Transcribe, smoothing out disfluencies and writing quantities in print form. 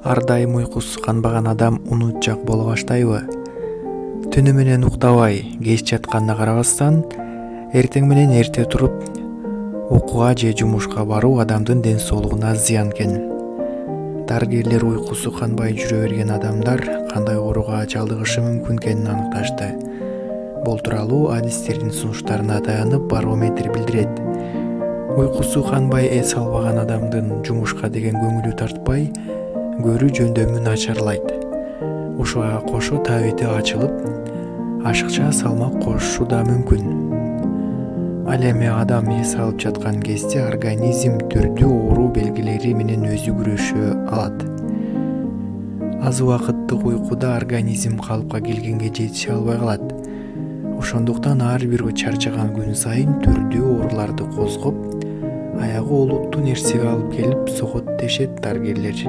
Ар дайым уйкусу канбаган адам унутчак боло баштайбы? Түнү менен уктабай, кеч жатканына карабастан, эртең менен эрте туруп, окууга же жумушка баруу адамдын ден соолугуна зыян экен. Дарыгерлер уйкусу канбай жүрө берген адамдар кандай ооруга чалдыгышы мүмкүн экенин аныкташты. Бул тууралуу адистердин сунуштарына таянып барометр билдирет. Уйкусу канбай эс албаган адамдын жумушка деген көңүлү тартпай, көрүү жөндөмү начарлайт. Ушуга кошо табити ачылып, ашыкча салмак кошушу да мүмкүн. Ал эми адам эс алып жаткан кезде организм түрдүү оору белгилери менен өзү күрөшө алат. Аз убакыттык уйкуда организм калыпка келгенге жетише албай калат. Ошондуктан ар бир чарчаган күн сайын түрдүү ооруларды козгоп, аягы олуттуу нерсеге алып келип согот дешет дарыгерлер.